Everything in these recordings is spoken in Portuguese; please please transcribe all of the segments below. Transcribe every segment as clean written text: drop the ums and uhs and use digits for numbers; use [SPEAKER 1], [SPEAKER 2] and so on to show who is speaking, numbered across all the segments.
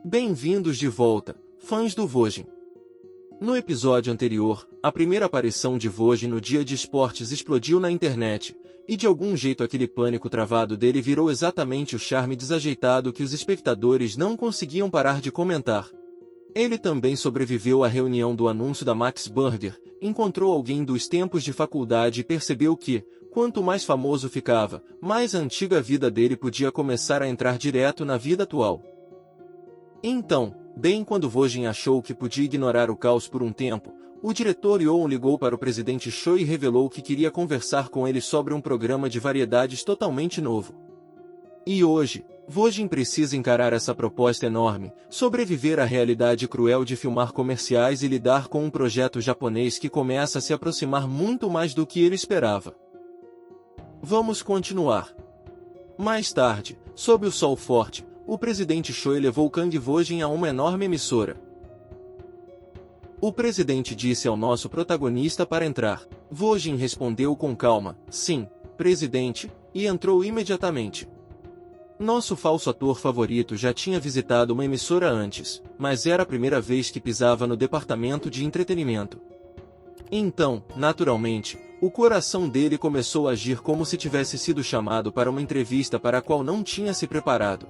[SPEAKER 1] Bem-vindos de volta, fãs do Vojin. No episódio anterior, a primeira aparição de Vojin no dia de esportes explodiu na internet, e de algum jeito aquele pânico travado dele virou exatamente o charme desajeitado que os espectadores não conseguiam parar de comentar. Ele também sobreviveu à reunião do anúncio da Max Burger, encontrou alguém dos tempos de faculdade e percebeu que, quanto mais famoso ficava, mais a antiga vida dele podia começar a entrar direto na vida atual. Então, bem quando Vojin achou que podia ignorar o caos por um tempo, o diretor Yoon ligou para o presidente Choi e revelou que queria conversar com ele sobre um programa de variedades totalmente novo. E hoje, Vojin precisa encarar essa proposta enorme, sobreviver à realidade cruel de filmar comerciais e lidar com um projeto japonês que começa a se aproximar muito mais do que ele esperava. Vamos continuar. Mais tarde, sob o sol forte, o presidente Choi levou Kang Vojin a uma enorme emissora. O presidente disse ao nosso protagonista para entrar. Vojin respondeu com calma, sim, presidente, e entrou imediatamente. Nosso falso ator favorito já tinha visitado uma emissora antes, mas era a primeira vez que pisava no departamento de entretenimento. Então, naturalmente, o coração dele começou a agir como se tivesse sido chamado para uma entrevista para a qual não tinha se preparado.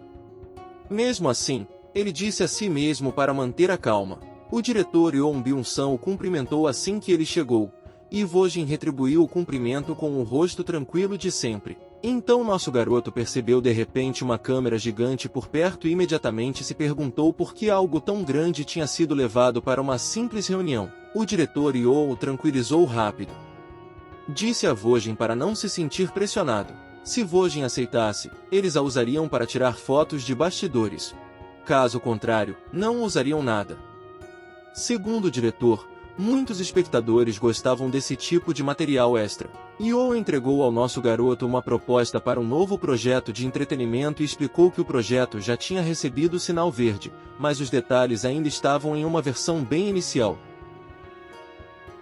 [SPEAKER 1] Mesmo assim, ele disse a si mesmo para manter a calma. O diretor Yoon Byung-sun o cumprimentou assim que ele chegou, e Vojin retribuiu o cumprimento com o rosto tranquilo de sempre. Então nosso garoto percebeu de repente uma câmera gigante por perto e imediatamente se perguntou por que algo tão grande tinha sido levado para uma simples reunião. O diretor Yoon o tranquilizou rápido. Disse a Vojin para não se sentir pressionado. Se Vojin aceitasse, eles a usariam para tirar fotos de bastidores. Caso contrário, não usariam nada. Segundo o diretor, muitos espectadores gostavam desse tipo de material extra. Yoon entregou ao nosso garoto uma proposta para um novo projeto de entretenimento e explicou que o projeto já tinha recebido o sinal verde, mas os detalhes ainda estavam em uma versão bem inicial.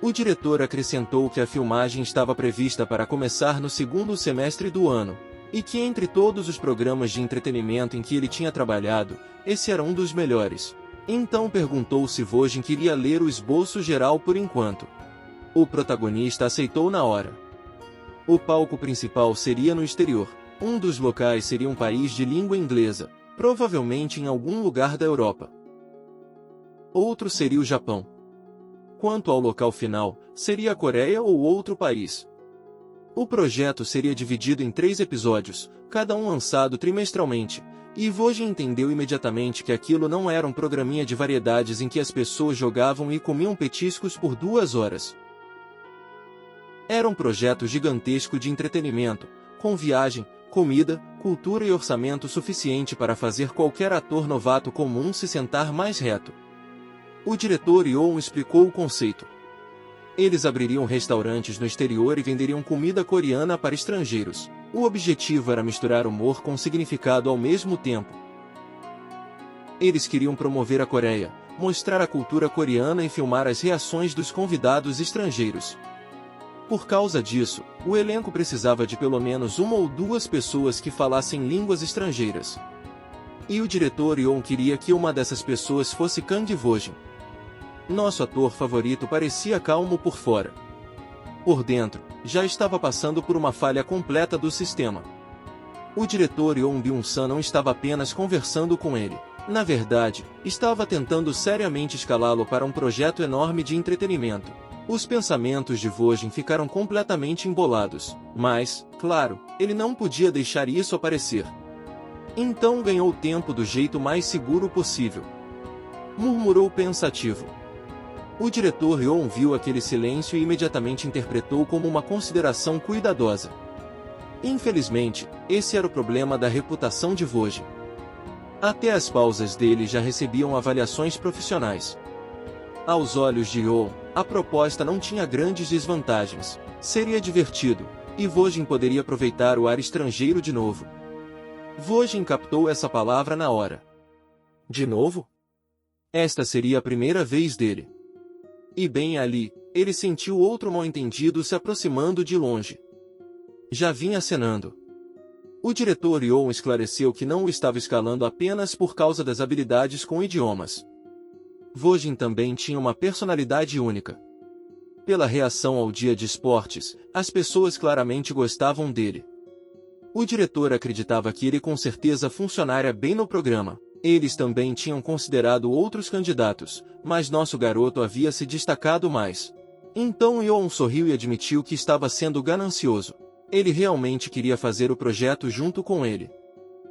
[SPEAKER 1] O diretor acrescentou que a filmagem estava prevista para começar no segundo semestre do ano, e que entre todos os programas de entretenimento em que ele tinha trabalhado, esse era um dos melhores. Então perguntou se Vojin queria ler o esboço geral por enquanto. O protagonista aceitou na hora. O palco principal seria no exterior. Um dos locais seria um país de língua inglesa, provavelmente em algum lugar da Europa. Outro seria o Japão. Quanto ao local final, seria a Coreia ou outro país. O projeto seria dividido em 3 episódios, cada um lançado trimestralmente, e Vojin entendeu imediatamente que aquilo não era um programinha de variedades em que as pessoas jogavam e comiam petiscos por 2 horas. Era um projeto gigantesco de entretenimento, com viagem, comida, cultura e orçamento suficiente para fazer qualquer ator novato comum se sentar mais reto. O diretor Yoon explicou o conceito. Eles abririam restaurantes no exterior e venderiam comida coreana para estrangeiros. O objetivo era misturar humor com significado ao mesmo tempo. Eles queriam promover a Coreia, mostrar a cultura coreana e filmar as reações dos convidados estrangeiros. Por causa disso, o elenco precisava de pelo menos 1 ou 2 pessoas que falassem línguas estrangeiras. E o diretor Yoon queria que uma dessas pessoas fosse Kang Vojin. Nosso ator favorito parecia calmo por fora. Por dentro, já estava passando por uma falha completa do sistema. O diretor Yoon Byung-sun não estava apenas conversando com ele. Na verdade, estava tentando seriamente escalá-lo para um projeto enorme de entretenimento. Os pensamentos de Vojin ficaram completamente embolados, mas, claro, ele não podia deixar isso aparecer. Então ganhou tempo do jeito mais seguro possível. Murmurou pensativo. O diretor Yoon viu aquele silêncio e imediatamente interpretou como uma consideração cuidadosa. Infelizmente, esse era o problema da reputação de Vojin. Até as pausas dele já recebiam avaliações profissionais. Aos olhos de Yoon, a proposta não tinha grandes desvantagens. Seria divertido, e Vojin poderia aproveitar o ar estrangeiro de novo. Vojin captou essa palavra na hora. De novo? Esta seria a primeira vez dele. E bem ali, ele sentiu outro mal-entendido se aproximando de longe. Já vinha acenando. O diretor Yoon esclareceu que não o estava escalando apenas por causa das habilidades com idiomas. Wojin também tinha uma personalidade única. Pela reação ao dia de esportes, as pessoas claramente gostavam dele. O diretor acreditava que ele com certeza funcionaria bem no programa. Eles também tinham considerado outros candidatos, mas nosso garoto havia se destacado mais. Então Yoon sorriu e admitiu que estava sendo ganancioso. Ele realmente queria fazer o projeto junto com ele.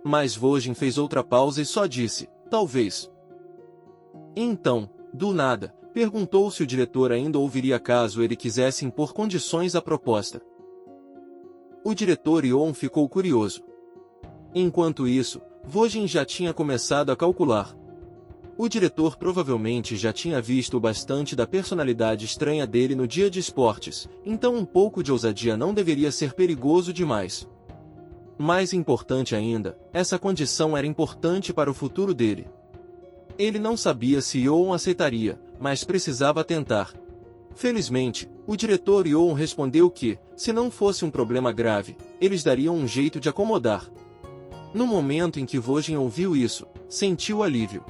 [SPEAKER 1] Mas Wojin fez outra pausa e só disse, talvez. Então, do nada, perguntou se o diretor ainda ouviria caso ele quisesse impor condições à proposta. O diretor Yoon ficou curioso. Enquanto isso, Wojin já tinha começado a calcular. O diretor provavelmente já tinha visto bastante da personalidade estranha dele no dia de esportes, então um pouco de ousadia não deveria ser perigoso demais. Mais importante ainda, essa condição era importante para o futuro dele. Ele não sabia se Yoon aceitaria, mas precisava tentar. Felizmente, o diretor Yoon respondeu que, se não fosse um problema grave, eles dariam um jeito de acomodar. No momento em que Wojin ouviu isso, sentiu alívio.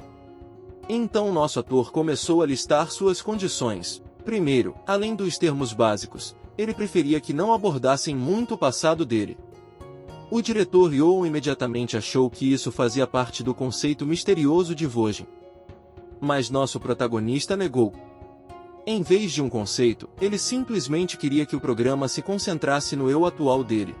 [SPEAKER 1] Então nosso ator começou a listar suas condições. Primeiro, além dos termos básicos, ele preferia que não abordassem muito o passado dele. O diretor Yoon imediatamente achou que isso fazia parte do conceito misterioso de Wojin. Mas nosso protagonista negou. Em vez de um conceito, ele simplesmente queria que o programa se concentrasse no eu atual dele.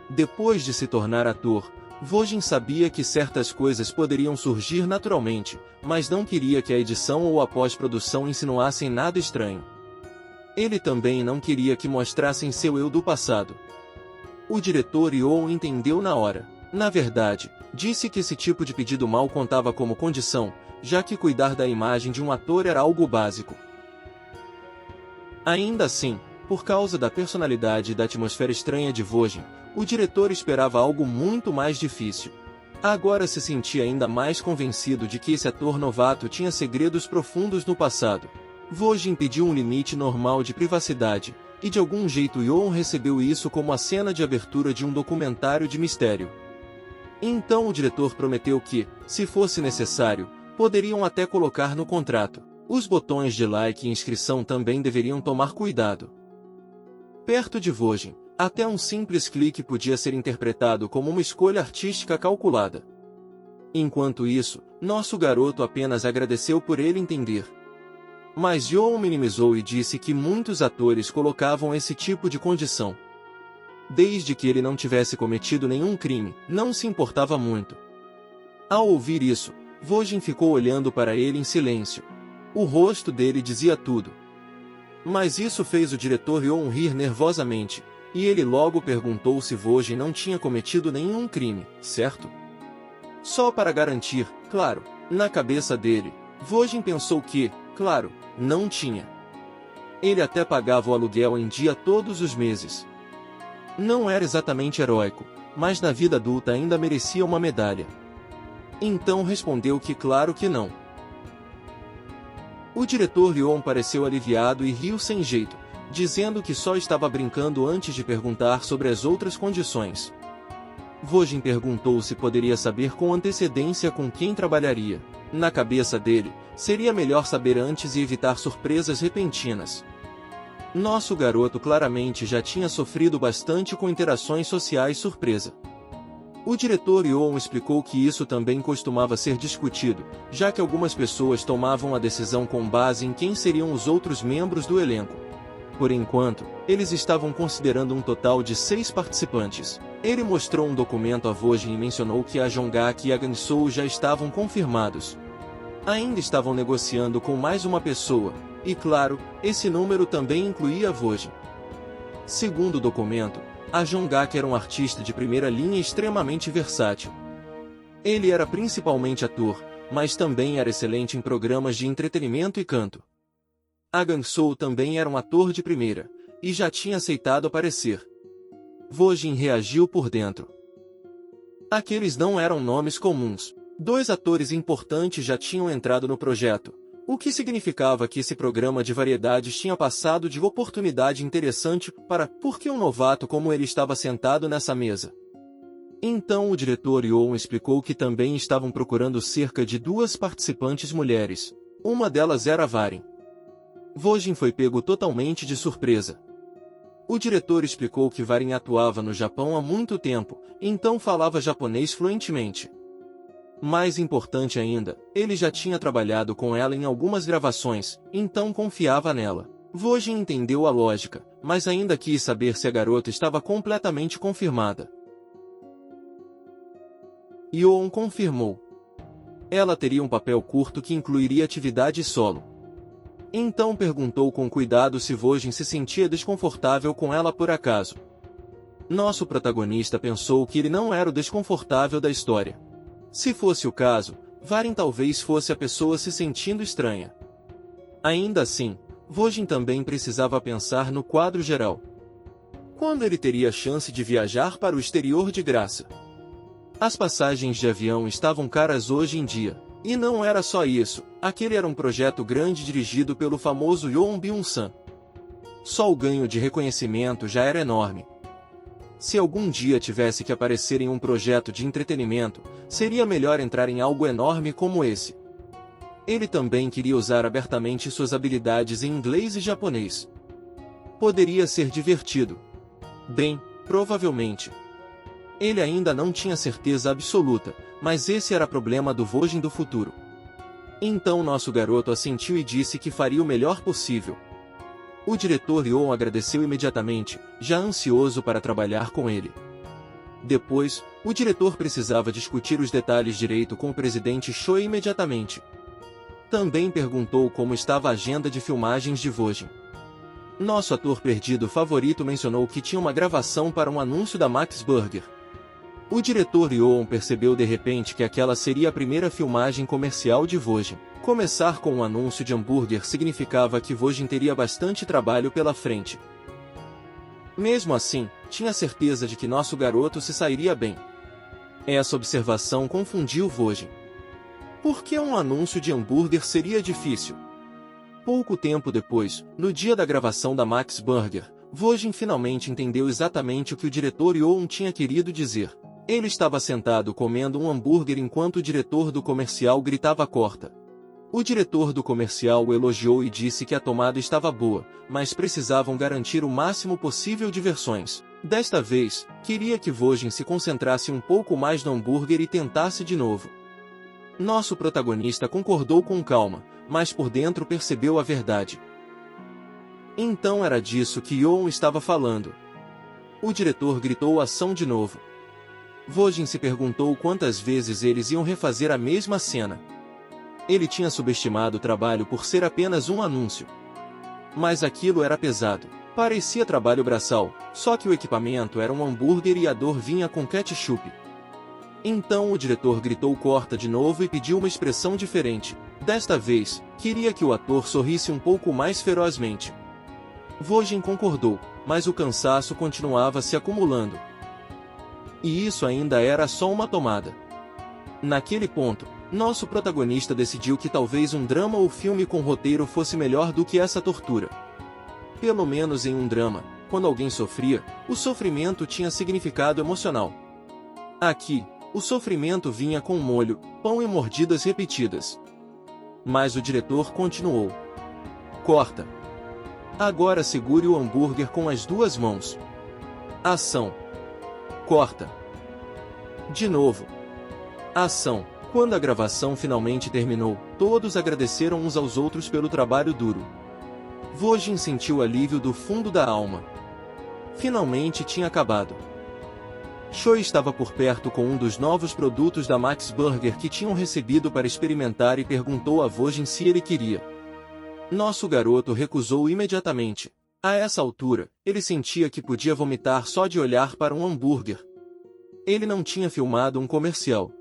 [SPEAKER 1] Depois de se tornar ator, Wojin sabia que certas coisas poderiam surgir naturalmente, mas não queria que a edição ou a pós-produção insinuassem nada estranho. Ele também não queria que mostrassem seu eu do passado. O diretor Yoon entendeu na hora. Na verdade, disse que esse tipo de pedido mal contava como condição, já que cuidar da imagem de um ator era algo básico. Ainda assim, por causa da personalidade e da atmosfera estranha de Wojin, o diretor esperava algo muito mais difícil. Agora se sentia ainda mais convencido de que esse ator novato tinha segredos profundos no passado. Wojin pediu um limite normal de privacidade, e de algum jeito Yoon recebeu isso como a cena de abertura de um documentário de mistério. Então o diretor prometeu que, se fosse necessário, poderiam até colocar no contrato. Os botões de like e inscrição também deveriam tomar cuidado. Perto de Wojin, até um simples clique podia ser interpretado como uma escolha artística calculada. Enquanto isso, nosso garoto apenas agradeceu por ele entender. Mas Yoon minimizou e disse que muitos atores colocavam esse tipo de condição. Desde que ele não tivesse cometido nenhum crime, não se importava muito. Ao ouvir isso, Wojin ficou olhando para ele em silêncio. O rosto dele dizia tudo. Mas isso fez o diretor Yoon rir nervosamente, e ele logo perguntou se Wojin não tinha cometido nenhum crime, certo? Só para garantir, claro, na cabeça dele, Wojin pensou que, claro, não tinha. Ele até pagava o aluguel em dia todos os meses. Não era exatamente heróico, mas na vida adulta ainda merecia uma medalha. Então respondeu que claro que não. O diretor Yoon pareceu aliviado e riu sem jeito, dizendo que só estava brincando antes de perguntar sobre as outras condições. Wojin perguntou se poderia saber com antecedência com quem trabalharia. Na cabeça dele, seria melhor saber antes e evitar surpresas repentinas. Nosso garoto claramente já tinha sofrido bastante com interações sociais surpresa. O diretor Yoon explicou que isso também costumava ser discutido, já que algumas pessoas tomavam a decisão com base em quem seriam os outros membros do elenco. Por enquanto, eles estavam considerando um total de 6 participantes. Ele mostrou um documento a Wojin e mencionou que a Jongak e a Gansou já estavam confirmados. Ainda estavam negociando com mais uma pessoa, e claro, esse número também incluía Wojin. Segundo o documento, a Jongak era um artista de primeira linha extremamente versátil. Ele era principalmente ator, mas também era excelente em programas de entretenimento e canto. A Gansou também era um ator de primeira, e já tinha aceitado aparecer. Wojin reagiu por dentro. Aqueles não eram nomes comuns. 2 atores importantes já tinham entrado no projeto, o que significava que esse programa de variedades tinha passado de oportunidade interessante para porque um novato como ele estava sentado nessa mesa. Então o diretor Yoon explicou que também estavam procurando cerca de 2 participantes mulheres. Uma delas era Varin. Vojin foi pego totalmente de surpresa. O diretor explicou que Varin atuava no Japão há muito tempo, então falava japonês fluentemente. Mais importante ainda, ele já tinha trabalhado com ela em algumas gravações, então confiava nela. Vojin entendeu a lógica, mas ainda quis saber se a garota estava completamente confirmada. Yoon confirmou. Ela teria um papel curto que incluiria atividade solo. Então perguntou com cuidado se Vojin se sentia desconfortável com ela por acaso. Nosso protagonista pensou que ele não era o desconfortável da história. Se fosse o caso, Varin talvez fosse a pessoa se sentindo estranha. Ainda assim, Vojin também precisava pensar no quadro geral. Quando ele teria a chance de viajar para o exterior de graça? As passagens de avião estavam caras hoje em dia. E não era só isso, aquele era um projeto grande dirigido pelo famoso Yoon Byung-sun. Só o ganho de reconhecimento já era enorme. Se algum dia tivesse que aparecer em um projeto de entretenimento, seria melhor entrar em algo enorme como esse. Ele também queria usar abertamente suas habilidades em inglês e japonês. Poderia ser divertido. Bem, provavelmente. Ele ainda não tinha certeza absoluta, mas esse era o problema do Vojin do futuro. Então nosso garoto assentiu e disse que faria o melhor possível. O diretor Yoon agradeceu imediatamente, já ansioso para trabalhar com ele. Depois, o diretor precisava discutir os detalhes direito com o presidente Choi imediatamente. Também perguntou como estava a agenda de filmagens de Vojin. Nosso ator perdido favorito mencionou que tinha uma gravação para um anúncio da Max Burger. O diretor Yoon percebeu de repente que aquela seria a primeira filmagem comercial de Vojin. Começar com um anúncio de hambúrguer significava que Vojin teria bastante trabalho pela frente. Mesmo assim, tinha certeza de que nosso garoto se sairia bem. Essa observação confundiu Vojin. Por que um anúncio de hambúrguer seria difícil? Pouco tempo depois, no dia da gravação da Max Burger, Vojin finalmente entendeu exatamente o que o diretor Yoon tinha querido dizer. Ele estava sentado comendo um hambúrguer enquanto o diretor do comercial gritava corta. O diretor do comercial o elogiou e disse que a tomada estava boa, mas precisavam garantir o máximo possível de versões. Desta vez, queria que Vojin se concentrasse um pouco mais no hambúrguer e tentasse de novo. Nosso protagonista concordou com calma, mas por dentro percebeu a verdade. Então era disso que Yoon estava falando. O diretor gritou ação de novo. Vojin se perguntou quantas vezes eles iam refazer a mesma cena. Ele tinha subestimado o trabalho por ser apenas um anúncio. Mas aquilo era pesado. Parecia trabalho braçal, só que o equipamento era um hambúrguer e a dor vinha com ketchup. Então o diretor gritou corta de novo e pediu uma expressão diferente. Desta vez, queria que o ator sorrisse um pouco mais ferozmente. Vojin concordou, mas o cansaço continuava se acumulando. E isso ainda era só uma tomada. Naquele ponto, nosso protagonista decidiu que talvez um drama ou filme com roteiro fosse melhor do que essa tortura. Pelo menos em um drama, quando alguém sofria, o sofrimento tinha significado emocional. Aqui, o sofrimento vinha com molho, pão e mordidas repetidas. Mas o diretor continuou. Corta. Agora segure o hambúrguer com as 2 mãos. Ação. Corta. De novo. Ação. Quando a gravação finalmente terminou, todos agradeceram uns aos outros pelo trabalho duro. Vojin sentiu alívio do fundo da alma. Finalmente tinha acabado. Choi estava por perto com um dos novos produtos da Max Burger que tinham recebido para experimentar e perguntou a Vojin se ele queria. Nosso garoto recusou imediatamente. A essa altura, ele sentia que podia vomitar só de olhar para um hambúrguer. Ele não tinha filmado um comercial.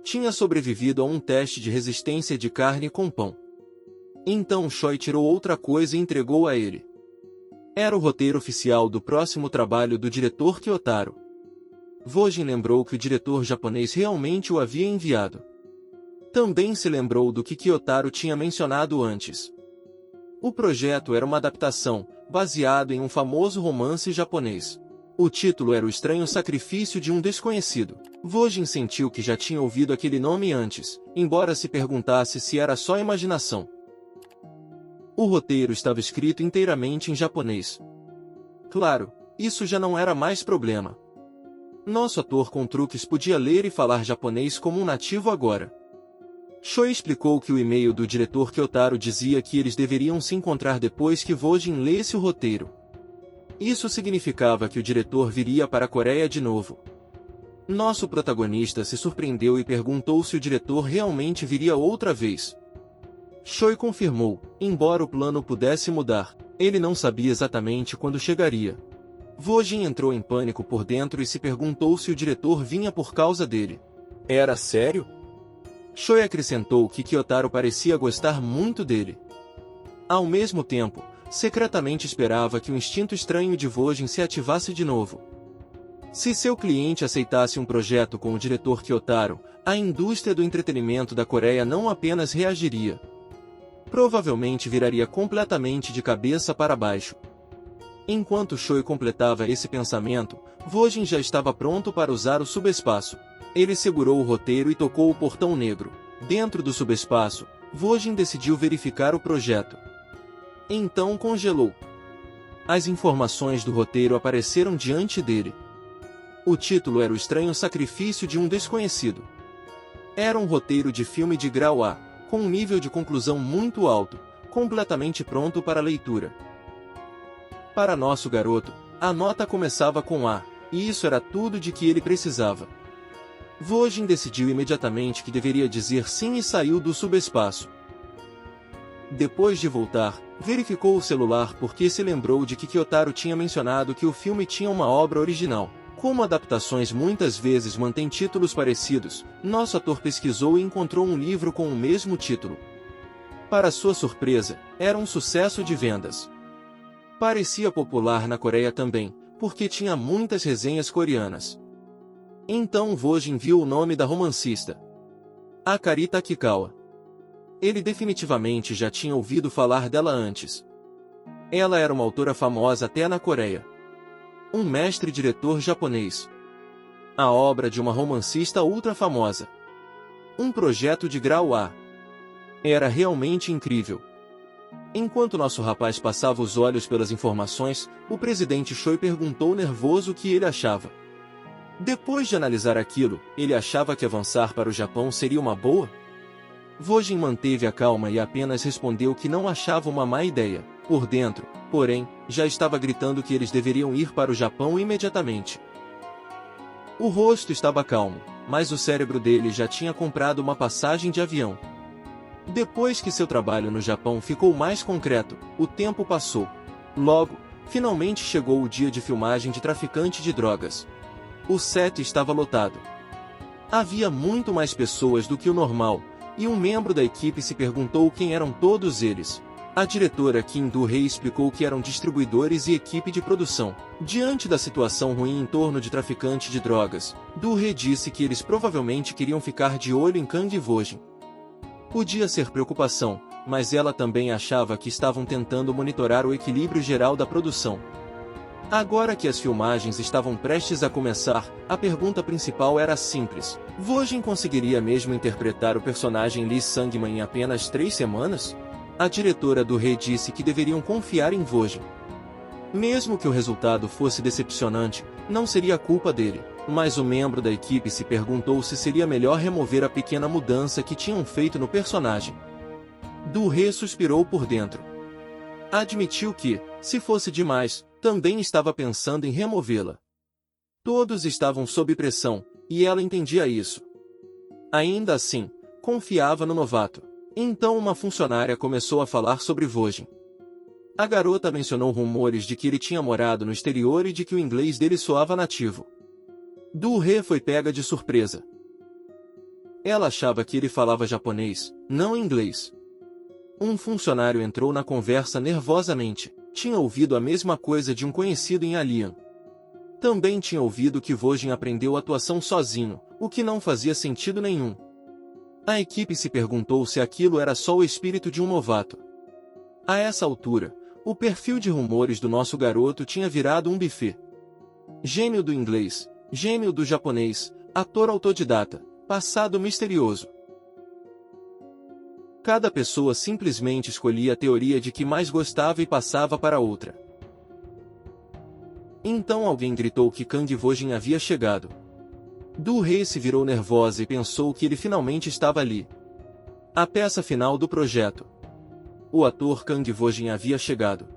[SPEAKER 1] Tinha sobrevivido a um teste de resistência de carne com pão. Então Choi tirou outra coisa e entregou a ele. Era o roteiro oficial do próximo trabalho do diretor Kyotaro. Vojin lembrou que o diretor japonês realmente o havia enviado. Também se lembrou do que Kyotaro tinha mencionado antes. O projeto era uma adaptação, baseado em um famoso romance japonês. O título era O Estranho Sacrifício de um Desconhecido. Vojin sentiu que já tinha ouvido aquele nome antes, embora se perguntasse se era só imaginação. O roteiro estava escrito inteiramente em japonês. Claro, isso já não era mais problema. Nosso ator com truques podia ler e falar japonês como um nativo agora. Choi explicou que o e-mail do diretor Kyotaro dizia que eles deveriam se encontrar depois que Vojin lesse o roteiro. Isso significava que o diretor viria para a Coreia de novo. Nosso protagonista se surpreendeu e perguntou se o diretor realmente viria outra vez. Choi confirmou, embora o plano pudesse mudar, ele não sabia exatamente quando chegaria. Vojin entrou em pânico por dentro e se perguntou se o diretor vinha por causa dele. Era sério? Choi acrescentou que Kyotaro parecia gostar muito dele. Ao mesmo tempo, secretamente esperava que o instinto estranho de Vojin se ativasse de novo. Se seu cliente aceitasse um projeto com o diretor Kyotaro, a indústria do entretenimento da Coreia não apenas reagiria. Provavelmente viraria completamente de cabeça para baixo. Enquanto Choi completava esse pensamento, Vojin já estava pronto para usar o subespaço. Ele segurou o roteiro e tocou o portão negro. Dentro do subespaço, Vojin decidiu verificar o projeto. Então congelou. As informações do roteiro apareceram diante dele. O título era O Estranho Sacrifício de um Desconhecido. Era um roteiro de filme de grau A, com um nível de conclusão muito alto, completamente pronto para leitura. Para nosso garoto, a nota começava com A, e isso era tudo de que ele precisava. Vojin decidiu imediatamente que deveria dizer sim e saiu do subespaço. Depois de voltar, verificou o celular porque se lembrou de que Kyotaro tinha mencionado que o filme tinha uma obra original. Como adaptações muitas vezes mantêm títulos parecidos, nosso ator pesquisou e encontrou um livro com o mesmo título. Para sua surpresa, era um sucesso de vendas. Parecia popular na Coreia também, porque tinha muitas resenhas coreanas. Então Vojin viu o nome da romancista. Akari Takikawa. Ele definitivamente já tinha ouvido falar dela antes. Ela era uma autora famosa até na Coreia. Um mestre-diretor japonês. A obra de uma romancista ultra famosa. Um projeto de grau A. Era realmente incrível. Enquanto nosso rapaz passava os olhos pelas informações, o presidente Choi perguntou nervoso o que ele achava. Depois de analisar aquilo, ele achava que avançar para o Japão seria uma boa? Vojin manteve a calma e apenas respondeu que não achava uma má ideia. Por dentro, porém, já estava gritando que eles deveriam ir para o Japão imediatamente. O rosto estava calmo, mas o cérebro dele já tinha comprado uma passagem de avião. Depois que seu trabalho no Japão ficou mais concreto, o tempo passou. Logo, finalmente chegou o dia de filmagem de Traficante de Drogas. O set estava lotado. Havia muito mais pessoas do que o normal, e um membro da equipe se perguntou quem eram todos eles. A diretora Kim Do-hee explicou que eram distribuidores e equipe de produção. Diante da situação ruim em torno de Traficante de Drogas, Do-hee disse que eles provavelmente queriam ficar de olho em Kang e Vojin. Podia ser preocupação, mas ela também achava que estavam tentando monitorar o equilíbrio geral da produção. Agora que as filmagens estavam prestes a começar, a pergunta principal era simples. Vojin conseguiria mesmo interpretar o personagem Lee Sang-man em apenas 3 semanas? A diretora do Rei disse que deveriam confiar em Vojin. Mesmo que o resultado fosse decepcionante, não seria culpa dele, mas o membro da equipe se perguntou se seria melhor remover a pequena mudança que tinham feito no personagem. Do-hee suspirou por dentro. Admitiu que, se fosse demais, também estava pensando em removê-la. Todos estavam sob pressão, e ela entendia isso. Ainda assim, confiava no novato. Então uma funcionária começou a falar sobre Vojin. A garota mencionou rumores de que ele tinha morado no exterior e de que o inglês dele soava nativo. Do-hee foi pega de surpresa. Ela achava que ele falava japonês, não inglês. Um funcionário entrou na conversa nervosamente. Tinha ouvido a mesma coisa de um conhecido em Alien. Também tinha ouvido que Vojin aprendeu atuação sozinho, o que não fazia sentido nenhum. A equipe se perguntou se aquilo era só o espírito de um novato. A essa altura, o perfil de rumores do nosso garoto tinha virado um buffet. Gênio do inglês, gênio do japonês, ator autodidata, passado misterioso. Cada pessoa simplesmente escolhia a teoria de que mais gostava e passava para outra. Então alguém gritou que Kang Vojin havia chegado. Du-hee se virou nervosa e pensou que ele finalmente estava ali. A peça final do projeto. O ator Kang Vojin havia chegado.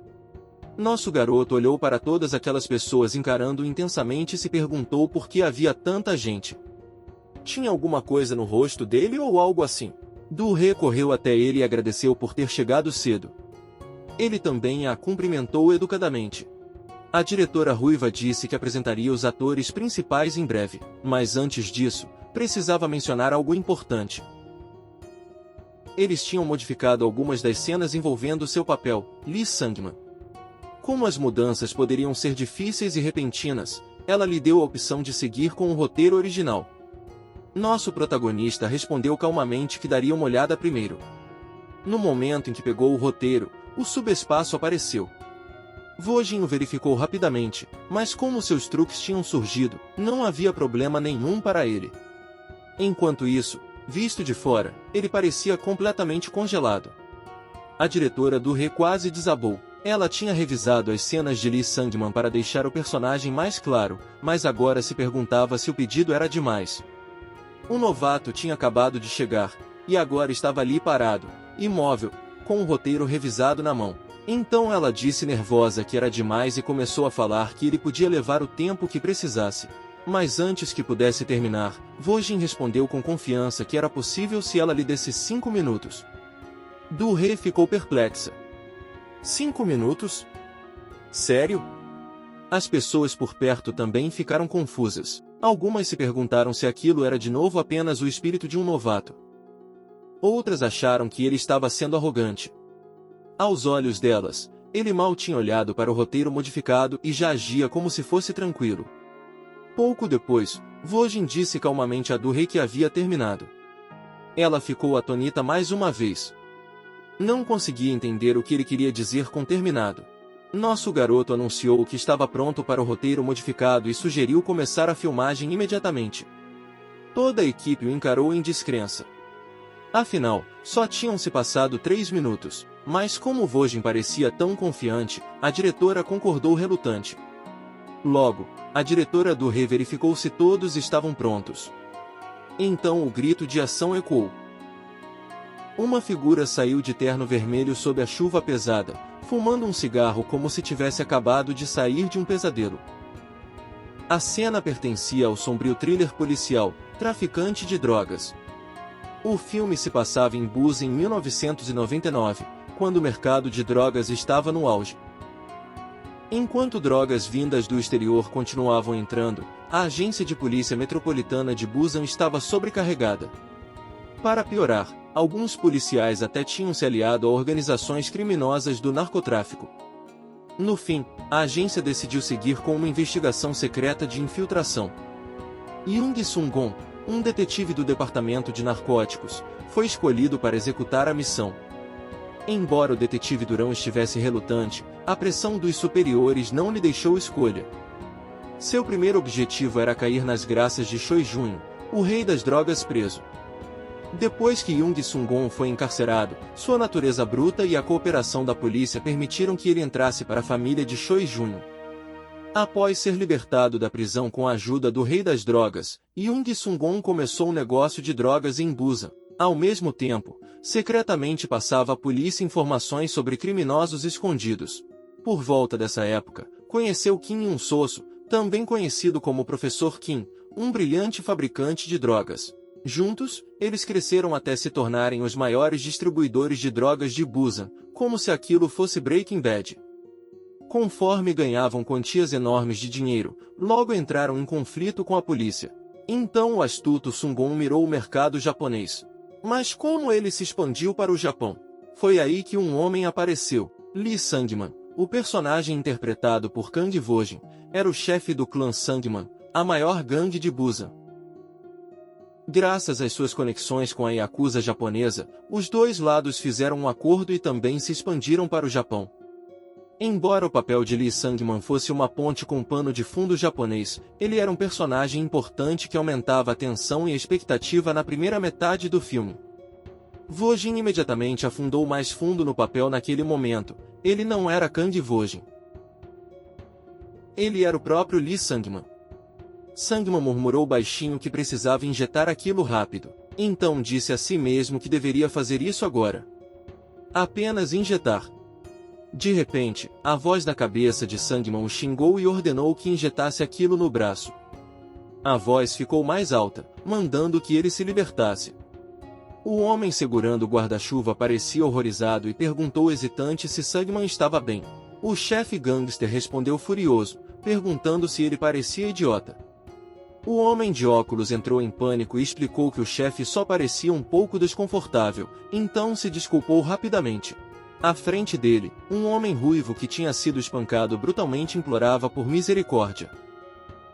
[SPEAKER 1] Nosso garoto olhou para todas aquelas pessoas encarando intensamente e se perguntou por que havia tanta gente. Tinha alguma coisa no rosto dele ou algo assim? Du-hee correu até ele e agradeceu por ter chegado cedo. Ele também a cumprimentou educadamente. A diretora ruiva disse que apresentaria os atores principais em breve, mas antes disso, precisava mencionar algo importante. Eles tinham modificado algumas das cenas envolvendo seu papel, Lee Sangman. Como as mudanças poderiam ser difíceis e repentinas, ela lhe deu a opção de seguir com o roteiro original. Nosso protagonista respondeu calmamente que daria uma olhada primeiro. No momento em que pegou o roteiro, o subespaço apareceu. Vojin o verificou rapidamente, mas como seus truques tinham surgido, não havia problema nenhum para ele. Enquanto isso, visto de fora, ele parecia completamente congelado. A diretora Du-hee quase desabou. Ela tinha revisado as cenas de Lee Sangman para deixar o personagem mais claro, mas agora se perguntava se o pedido era demais. O novato tinha acabado de chegar, e agora estava ali parado, imóvel, com o roteiro revisado na mão. Então ela disse nervosa que era demais e começou a falar que ele podia levar o tempo que precisasse. Mas antes que pudesse terminar, Vojin respondeu com confiança que era possível se ela lhe desse 5 minutos. Du-hee ficou perplexa. 5 minutos? Sério? As pessoas por perto também ficaram confusas. Algumas se perguntaram se aquilo era de novo apenas o espírito de um novato. Outras acharam que ele estava sendo arrogante. Aos olhos delas, ele mal tinha olhado para o roteiro modificado e já agia como se fosse tranquilo. Pouco depois, Vojin disse calmamente a Du-hee que havia terminado. Ela ficou atônita mais uma vez. Não conseguia entender o que ele queria dizer com terminado. Nosso garoto anunciou que estava pronto para o roteiro modificado e sugeriu começar a filmagem imediatamente. Toda a equipe o encarou em descrença. Afinal, só tinham se passado 3 minutos, mas como Vojin parecia tão confiante, a diretora concordou relutante. Logo, a diretora Du-hee verificou se todos estavam prontos. Então o grito de ação ecoou. Uma figura saiu de terno vermelho sob a chuva pesada, fumando um cigarro como se tivesse acabado de sair de um pesadelo. A cena pertencia ao sombrio thriller policial, Traficante de Drogas. O filme se passava em Busan em 1999, quando o mercado de drogas estava no auge. Enquanto drogas vindas do exterior continuavam entrando, a agência de polícia metropolitana de Busan estava sobrecarregada. Para piorar, alguns policiais até tinham se aliado a organizações criminosas do narcotráfico. No fim, a agência decidiu seguir com uma investigação secreta de infiltração. Young Sung-gon, um detetive do departamento de narcóticos, foi escolhido para executar a missão. Embora o detetive Durão estivesse relutante, a pressão dos superiores não lhe deixou escolha. Seu primeiro objetivo era cair nas graças de Choi Jun, o rei das drogas preso. Depois que Young Sung-gon foi encarcerado, sua natureza bruta e a cooperação da polícia permitiram que ele entrasse para a família de Choi Jun. Após ser libertado da prisão com a ajuda do rei das drogas, Young Sung-gon começou um negócio de drogas em Busan. Ao mesmo tempo, secretamente passava à polícia informações sobre criminosos escondidos. Por volta dessa época, conheceu Kim Yun-soso, também conhecido como Professor Kim, um brilhante fabricante de drogas. Juntos, eles cresceram até se tornarem os maiores distribuidores de drogas de Busan, como se aquilo fosse Breaking Bad. Conforme ganhavam quantias enormes de dinheiro, logo entraram em conflito com a polícia. Então o astuto Sung-gon mirou o mercado japonês. Mas como ele se expandiu para o Japão? Foi aí que um homem apareceu. Lee Sangman, o personagem interpretado por Kang Vojin, era o chefe do clã Sangman, a maior gangue de Busan. Graças às suas conexões com a Yakuza japonesa, os dois lados fizeram um acordo e também se expandiram para o Japão. Embora o papel de Lee Sangman fosse uma ponte com pano de fundo japonês, ele era um personagem importante que aumentava a tensão e a expectativa na primeira metade do filme. Vojin imediatamente afundou mais fundo no papel naquele momento. Ele não era Kang Vojin. Ele era o próprio Lee Sangman. Sangman murmurou baixinho que precisava injetar aquilo rápido. Então disse a si mesmo que deveria fazer isso agora. Apenas injetar. De repente, a voz da cabeça de Sangman o xingou e ordenou que injetasse aquilo no braço. A voz ficou mais alta, mandando que ele se libertasse. O homem segurando o guarda-chuva parecia horrorizado e perguntou hesitante se Sangman estava bem. O chefe gangster respondeu furioso, perguntando se ele parecia idiota. O homem de óculos entrou em pânico e explicou que o chefe só parecia um pouco desconfortável, então se desculpou rapidamente. À frente dele, um homem ruivo que tinha sido espancado brutalmente implorava por misericórdia.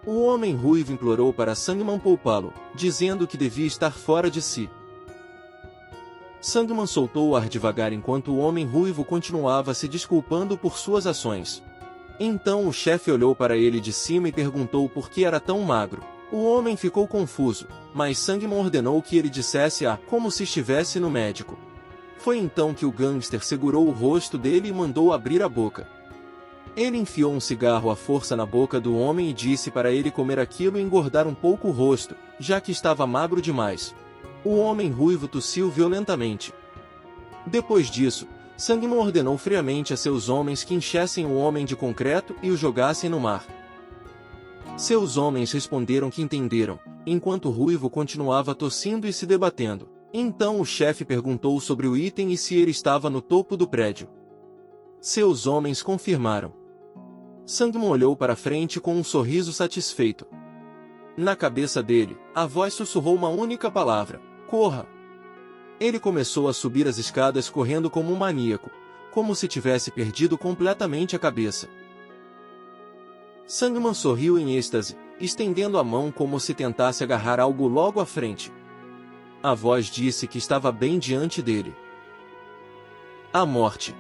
[SPEAKER 1] O homem ruivo implorou para Sangman poupá-lo, dizendo que devia estar fora de si. Sangman soltou o ar devagar enquanto o homem ruivo continuava se desculpando por suas ações. Então o chefe olhou para ele de cima e perguntou por que era tão magro. O homem ficou confuso, mas Sangman ordenou que ele dissesse como se estivesse no médico. Foi então que o gangster segurou o rosto dele e mandou abrir a boca. Ele enfiou um cigarro à força na boca do homem e disse para ele comer aquilo e engordar um pouco o rosto, já que estava magro demais. O homem ruivo tossiu violentamente. Depois disso, Sangman ordenou friamente a seus homens que enchessem o homem de concreto e o jogassem no mar. Seus homens responderam que entenderam, enquanto o ruivo continuava tossindo e se debatendo. Então o chefe perguntou sobre o item e se ele estava no topo do prédio. Seus homens confirmaram. Sangman olhou para frente com um sorriso satisfeito. Na cabeça dele, a voz sussurrou uma única palavra: corra! Ele começou a subir as escadas correndo como um maníaco, como se tivesse perdido completamente a cabeça. Sangman sorriu em êxtase, estendendo a mão como se tentasse agarrar algo logo à frente. A voz disse que estava bem diante dele. A morte.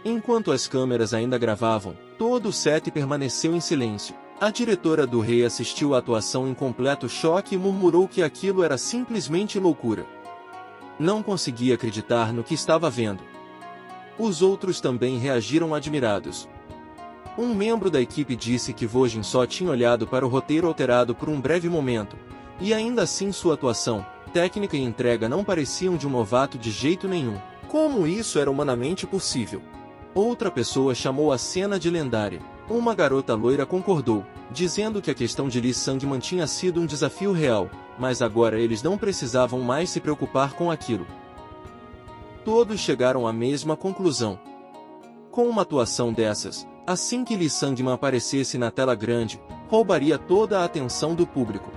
[SPEAKER 1] Enquanto as câmeras ainda gravavam, todo o set permaneceu em silêncio. A diretora do rei assistiu à atuação em completo choque e murmurou que aquilo era simplesmente loucura. Não conseguia acreditar no que estava vendo. Os outros também reagiram admirados. Um membro da equipe disse que Vojin só tinha olhado para o roteiro alterado por um breve momento, e ainda assim sua atuação, técnica e entrega não pareciam de um novato de jeito nenhum. Como isso era humanamente possível? Outra pessoa chamou a cena de lendária. Uma garota loira concordou, dizendo que a questão de Lee Sangman tinha sido um desafio real, mas agora eles não precisavam mais se preocupar com aquilo. Todos chegaram à mesma conclusão. Com uma atuação dessas, assim que Lee Sangman aparecesse na tela grande, roubaria toda a atenção do público.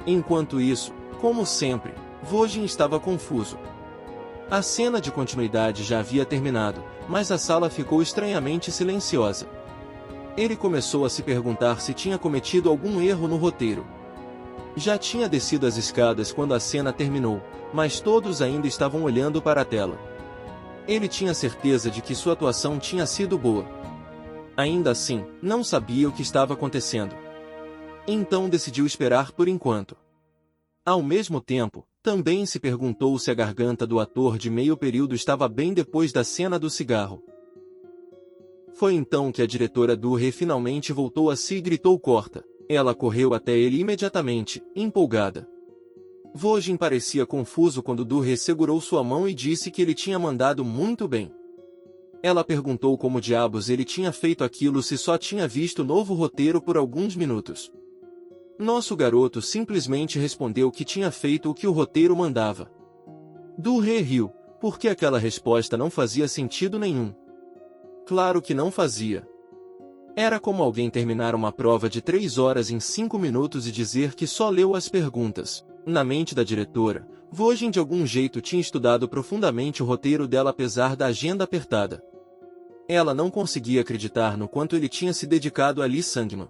[SPEAKER 1] Enquanto isso, como sempre, Vojin estava confuso. A cena de continuidade já havia terminado, mas a sala ficou estranhamente silenciosa. Ele começou a se perguntar se tinha cometido algum erro no roteiro. Já tinha descido as escadas quando a cena terminou, mas todos ainda estavam olhando para a tela. Ele tinha certeza de que sua atuação tinha sido boa. Ainda assim, não sabia o que estava acontecendo. Então decidiu esperar por enquanto. Ao mesmo tempo, também se perguntou se a garganta do ator de meio período estava bem depois da cena do cigarro. Foi então que a diretora do rei finalmente voltou a si e gritou corta. Ela correu até ele imediatamente, empolgada. Vojin parecia confuso quando Durre segurou sua mão e disse que ele tinha mandado muito bem. Ela perguntou como diabos ele tinha feito aquilo se só tinha visto o novo roteiro por alguns minutos. Nosso garoto simplesmente respondeu que tinha feito o que o roteiro mandava. Durre riu, porque aquela resposta não fazia sentido nenhum. Claro que não fazia. Era como alguém terminar uma prova de 3 horas em 5 minutos e dizer que só leu as perguntas. Na mente da diretora, Vojin de algum jeito tinha estudado profundamente o roteiro dela apesar da agenda apertada. Ela não conseguia acreditar no quanto ele tinha se dedicado a Lee Sangman.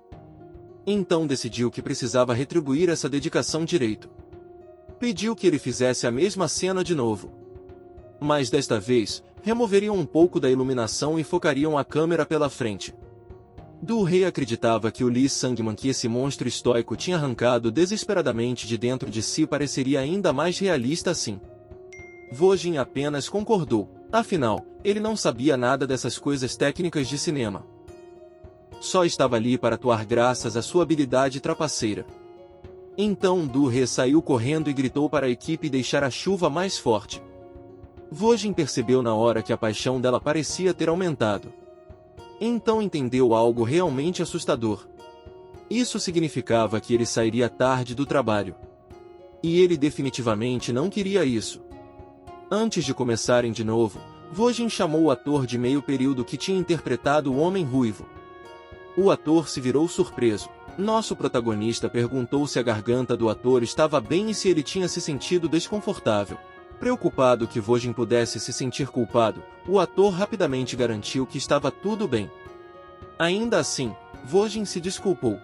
[SPEAKER 1] Então decidiu que precisava retribuir essa dedicação direito. Pediu que ele fizesse a mesma cena de novo. Mas desta vez, Removeriam um pouco da iluminação e focariam a câmera pela frente. Du-Rei acreditava que o Lee Sangman que esse monstro estoico tinha arrancado desesperadamente de dentro de si pareceria ainda mais realista assim. Vojin apenas concordou. Afinal, ele não sabia nada dessas coisas técnicas de cinema. Só estava ali para atuar graças à sua habilidade trapaceira. Então Du-Rei saiu correndo e gritou para a equipe deixar a chuva mais forte. Vojin percebeu na hora que a paixão dela parecia ter aumentado. Então entendeu algo realmente assustador. Isso significava que ele sairia tarde do trabalho. E ele definitivamente não queria isso. Antes de começarem de novo, Vojin chamou o ator de meio período que tinha interpretado o Homem Ruivo. O ator se virou surpreso. Nosso protagonista perguntou se a garganta do ator estava bem e se ele tinha se sentido desconfortável. Preocupado que Vojin pudesse se sentir culpado, o ator rapidamente garantiu que estava tudo bem. Ainda assim, Vojin se desculpou.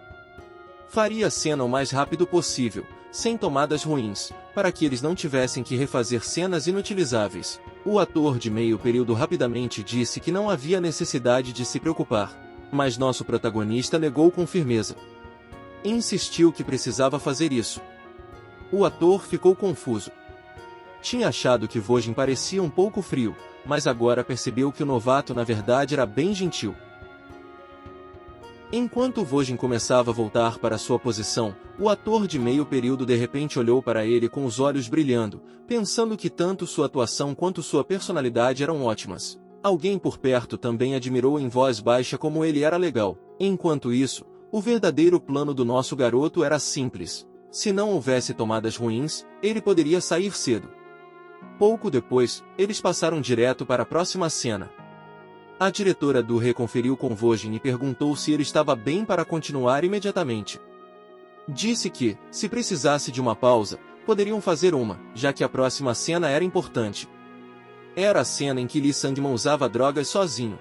[SPEAKER 1] Faria a cena o mais rápido possível, sem tomadas ruins, para que eles não tivessem que refazer cenas inutilizáveis. O ator de meio período rapidamente disse que não havia necessidade de se preocupar, mas nosso protagonista negou com firmeza. Insistiu que precisava fazer isso. O ator ficou confuso. Tinha achado que Vojin parecia um pouco frio, mas agora percebeu que o novato na verdade era bem gentil. Enquanto Vojin começava a voltar para sua posição, o ator de meio período de repente olhou para ele com os olhos brilhando, pensando que tanto sua atuação quanto sua personalidade eram ótimas. Alguém por perto também admirou em voz baixa como ele era legal. Enquanto isso, o verdadeiro plano do nosso garoto era simples. Se não houvesse tomadas ruins, ele poderia sair cedo. Pouco depois, eles passaram direto para a próxima cena. A diretora Du-Rei conferiu com Vojin e perguntou se ele estava bem para continuar imediatamente. Disse que, se precisasse de uma pausa, poderiam fazer uma, já que a próxima cena era importante. Era a cena em que Lee Sangman usava drogas sozinho.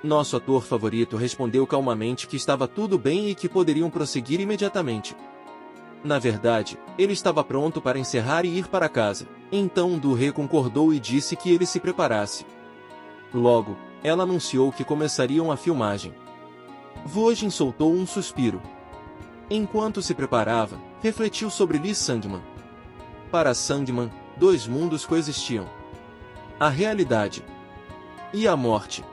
[SPEAKER 1] Nosso ator favorito respondeu calmamente que estava tudo bem e que poderiam prosseguir imediatamente. Na verdade, ele estava pronto para encerrar e ir para casa. Então Du-Rei concordou e disse que ele se preparasse. Logo, ela anunciou que começariam a filmagem. Vojin soltou um suspiro. Enquanto se preparava, refletiu sobre Lee Sangman. Para Sangman, dois mundos coexistiam. A realidade e a morte.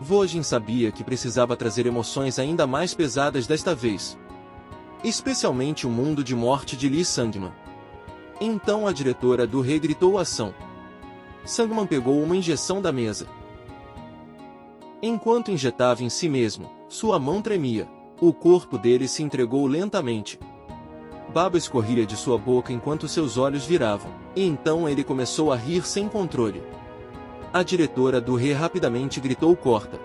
[SPEAKER 1] Vojin sabia que precisava trazer emoções ainda mais pesadas desta vez. Especialmente o mundo de morte de Lee Sangman. Então a diretora Du-Rei gritou ação. Sangman pegou uma injeção da mesa. Enquanto injetava em si mesmo, sua mão tremia. O corpo dele se entregou lentamente. Baba escorria de sua boca enquanto seus olhos viravam, e então ele começou a rir sem controle. A diretora Du-Rei rapidamente gritou corta.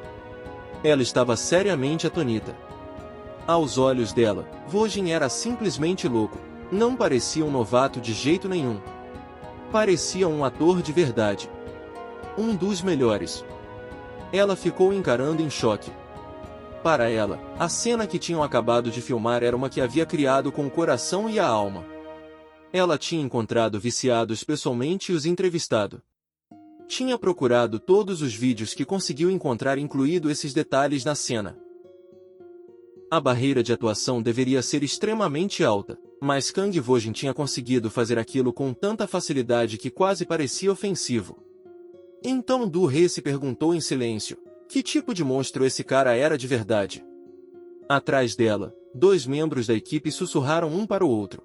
[SPEAKER 1] Ela estava seriamente atonita. Aos olhos dela, Vojin era simplesmente louco. Não parecia um novato de jeito nenhum. Parecia um ator de verdade. Um dos melhores. Ela ficou encarando em choque. Para ela, a cena que tinham acabado de filmar era uma que havia criado com o coração e a alma. Ela tinha encontrado viciados pessoalmente e os entrevistado. Tinha procurado todos os vídeos que conseguiu encontrar, incluído esses detalhes na cena. A barreira de atuação deveria ser extremamente alta, mas Kang Vojin tinha conseguido fazer aquilo com tanta facilidade que quase parecia ofensivo. Então Du-Rei se perguntou em silêncio, que tipo de monstro esse cara era de verdade? Atrás dela, dois membros da equipe sussurraram um para o outro.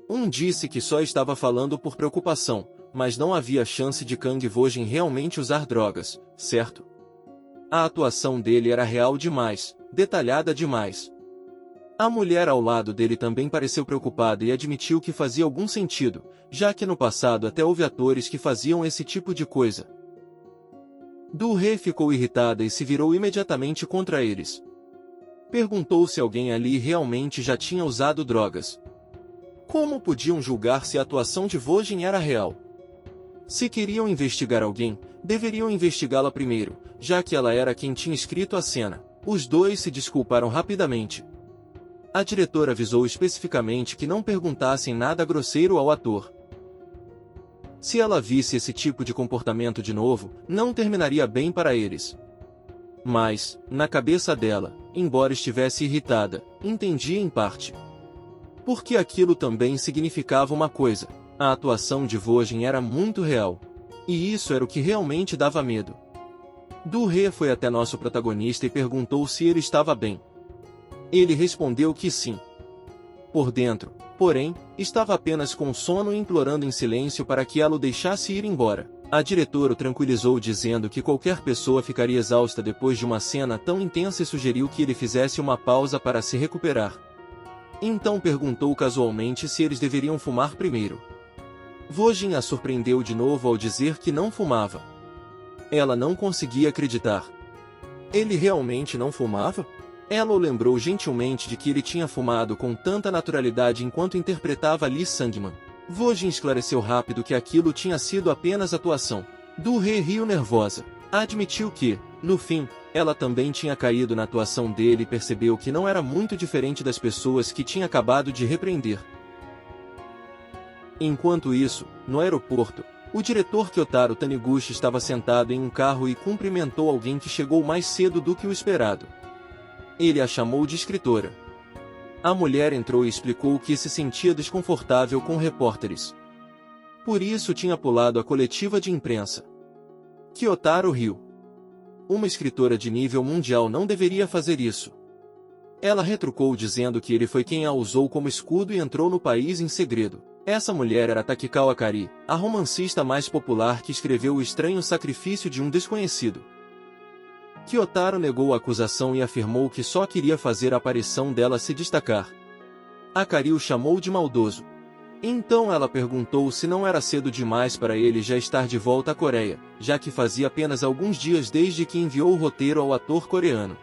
[SPEAKER 1] Um disse que só estava falando por preocupação, mas não havia chance de Kang Vojin realmente usar drogas, certo? A atuação dele era real demais, detalhada demais. A mulher ao lado dele também pareceu preocupada e admitiu que fazia algum sentido, já que no passado até houve atores que faziam esse tipo de coisa. Du-Rei ficou irritada e se virou imediatamente contra eles. Perguntou se alguém ali realmente já tinha usado drogas. Como podiam julgar se a atuação de Vojin era real? Se queriam investigar alguém, deveriam investigá-la primeiro, já que ela era quem tinha escrito a cena. Os dois se desculparam rapidamente. A diretora avisou especificamente que não perguntassem nada grosseiro ao ator. Se ela visse esse tipo de comportamento de novo, não terminaria bem para eles. Mas, na cabeça dela, embora estivesse irritada, entendia em parte. Porque aquilo também significava uma coisa: a atuação de Vogin era muito real. E isso era o que realmente dava medo. Du-He foi até nosso protagonista e perguntou se ele estava bem. Ele respondeu que sim. Por dentro, porém, estava apenas com sono e implorando em silêncio para que ela o deixasse ir embora. A diretora o tranquilizou dizendo que qualquer pessoa ficaria exausta depois de uma cena tão intensa e sugeriu que ele fizesse uma pausa para se recuperar. Então perguntou casualmente se eles deveriam fumar primeiro. Vogin a surpreendeu de novo ao dizer que não fumava. Ela não conseguia acreditar. Ele realmente não fumava? Ela o lembrou gentilmente de que ele tinha fumado com tanta naturalidade enquanto interpretava Lee Sangman. Vogin esclareceu rápido que aquilo tinha sido apenas atuação. Du-He riu nervosa. Admitiu que, no fim, ela também tinha caído na atuação dele e percebeu que não era muito diferente das pessoas que tinha acabado de repreender. Enquanto isso, no aeroporto, o diretor Kyotaro Taniguchi estava sentado em um carro e cumprimentou alguém que chegou mais cedo do que o esperado. Ele a chamou de escritora. A mulher entrou e explicou que se sentia desconfortável com repórteres. Por isso tinha pulado a coletiva de imprensa. Kyotaro riu. Uma escritora de nível mundial não deveria fazer isso. Ela retrucou dizendo que ele foi quem a usou como escudo e entrou no país em segredo. Essa mulher era Takikawa Akari, a romancista mais popular que escreveu O Estranho Sacrifício de um Desconhecido. Kyotaro negou a acusação e afirmou que só queria fazer a aparição dela se destacar. Akari o chamou de maldoso. Então ela perguntou se não era cedo demais para ele já estar de volta à Coreia, já que fazia apenas alguns dias desde que enviou o roteiro ao ator coreano.